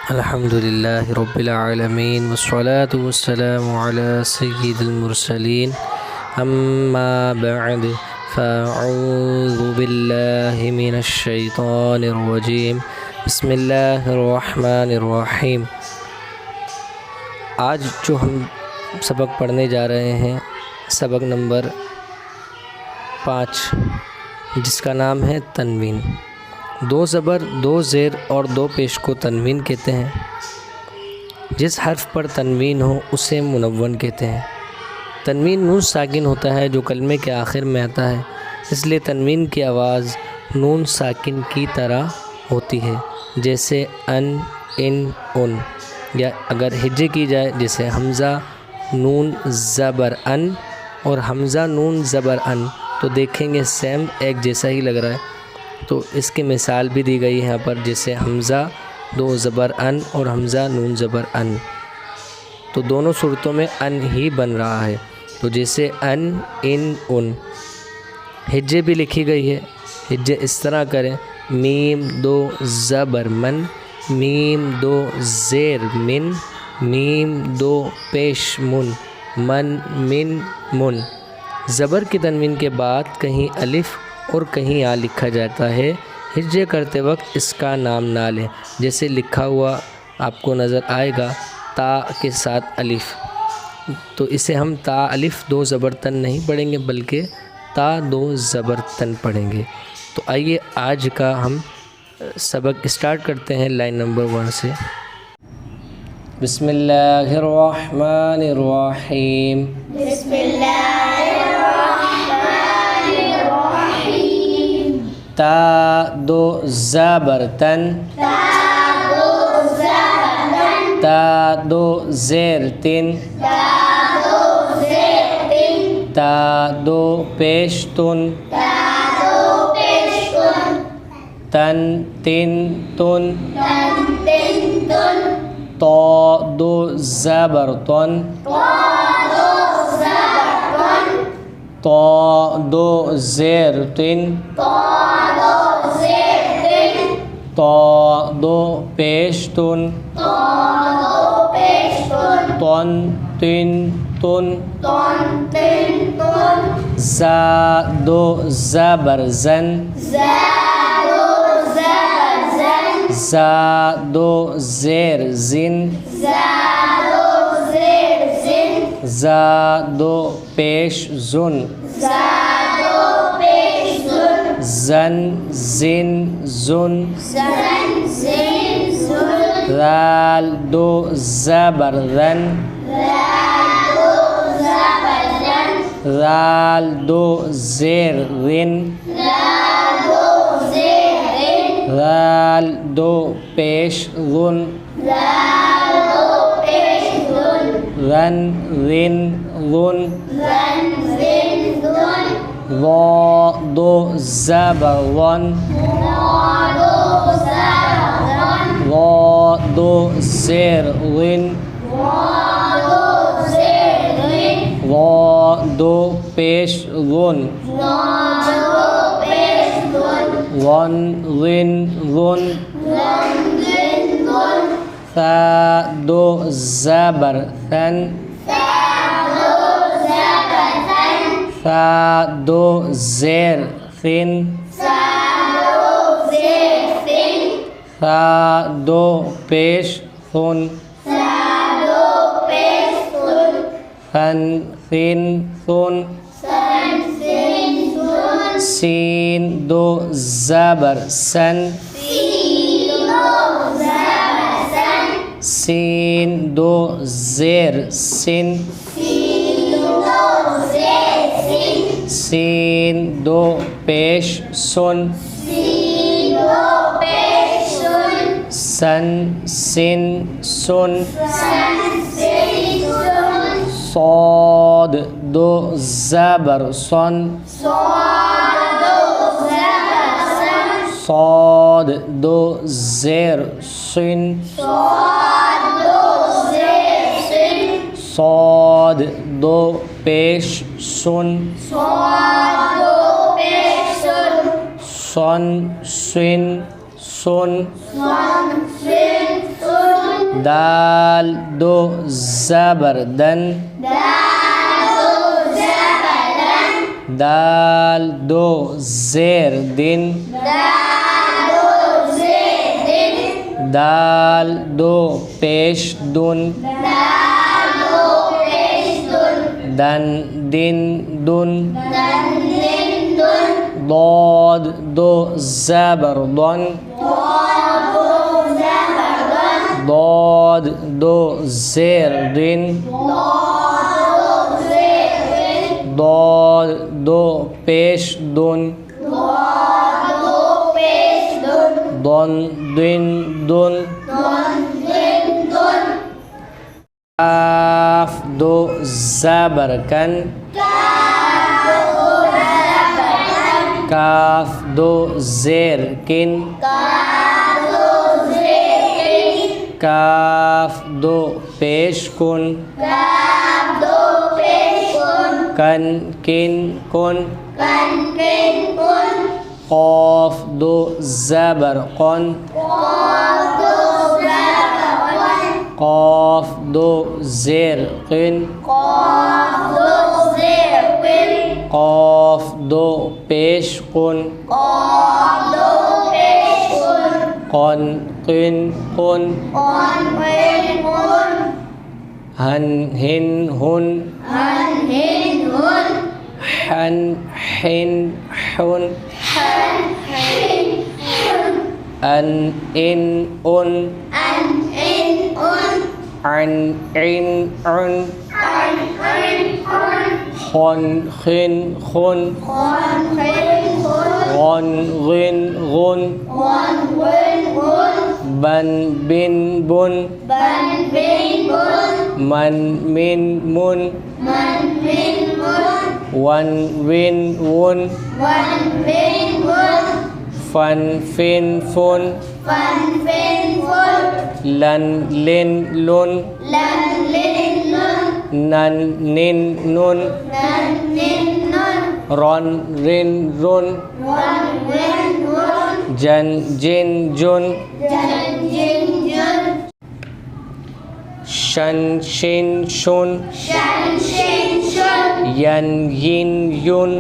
अल्हम्दुलिल्लाहि रब्बिल आलमीन वस्सलातु वस्सलामु अला सय्यिदिल मुरसलीन अम्मा बअद फ़अऊज़ु बिल्लाहि मिनश शैतानिर रजीम बिस्मिल्लाहिर रहमानिर रहीम। आज जो हम सबक पढ़ने जा रहे हैं सबक नंबर 5, जिसका नाम है तनवीन। 2 ज़बर, 2 ज़ेर और 2 पेश को तनवीन कहते हैं। जिस हर्फ पर तनवीन हो उसे मुनव्वन कहते हैं। तनवीन नून साकिन होता है जो कलमे के आखिर में आता है, इसलिए तनवीन की आवाज़ नून साकिन की तरह होती है, जैसे अन, इन, उन। या अगर हिज्जे की जाए, जैसे हमज़ा नून ज़बर अन और हमज़ा नून ज़बर अन, तो देखेंगे सेम एक जैसा ही लग रहा है। तो इसकी मिसाल भी दी गई है यहाँ पर, जैसे हमज़ा 2 ज़बर अन और हमज़ा नून ज़बर अन, तो दोनों सूरतों में अन ही बन रहा है। तो जैसे अन, इन, उन। हिज्जे भी लिखी गई है, हिज्जे इस तरह करें, मीम 2 ज़बर मन, मीम 2 ज़ेर मिन, मीम 2 पेश मुन, मन, मिन, मुन। ज़बर की तनवीन के बाद कहीं अलिफ़ और कहीं या लिखा जाता है। हिज्जे करते वक्त इसका नाम ना लें, जैसे लिखा हुआ आपको नज़र आएगा ता के साथ अलिफ़, तो इसे हम ता अलिफ़ 2 ज़बर तन नहीं पढ़ेंगे, बल्कि ता 2 ज़बर तन पढ़ेंगे। तो आइए आज का हम सबक स्टार्ट करते हैं लाइन नंबर 1 से। बिस्मिल्लाहिर रहमानिर रहीम। ता 2 ज़बर तन, ता 2 ज़ेर तिन, ता 2 पेश तुन, तन तिन तुन, तो 2 ज़बर तन, तो 2 ज़ेर तिन, तो 2 पेश तुन, तन तिन तुन, ज़ा 2 ज़बर ज़न, ज़ा 2 ज़ेर ज़िन, ज़ा 2 पेश ज़ुन, ज़न ज़िन ज़ुन, ज़ाल 2 ज़बर ज़न, ज़ाल 2 ज़ेर ज़िन, ज़ाल 2 पेश ज़ुन, ज़न ज़िन ज़ुन, ज़ा 2 ज़बर ज़न, ज़ा 2 ज़ेर ज़िन, ज़ा 2 पेश ज़ुन, ज़न ज़िन ज़ुन, सा 2 ज़बर सन, सा 2 ज़ेर सिन, सा 2 पेश सुन, सन सिन सुन, सीन 2 ज़बर सन, सीन 2 ज़ेर सिन, सीन 2 पेश सुन, सन सिन सुन, सौद 2 ज़बर सन, सौद 2 ज़ेर सिन, सौद 2 पेश सुन, सन सिन सुन दाल दो ज़बर दन दाल दो ज़ेर दिन दाल दो पेश दुन दन दिन दुन ضاد दो ज़बर दन ضاد दो ज़ेर दिन ضاد दो पेश दुन ضن दिन दुन काफ दो ज़बर कन काफ दो ज़ेर किन काफ दो पेश कुन कन किन कुन क़ाफ दो ज़बर क़न क़ाफ दो ज़ेर क़िन क़ाफ दो पेश कुन क़न क़िन कुन हन हिन हुन हन हिन हुन अन इन उन अन इन उन खन खिन खुन गन गिन गुन बन बिन बुन मन मिन मुन वन विन वुन फन फिन फुन लन लिन लुन नन निन नुन रन रिन रुन जन जिन जुन शन शिन शुन यन यिन युन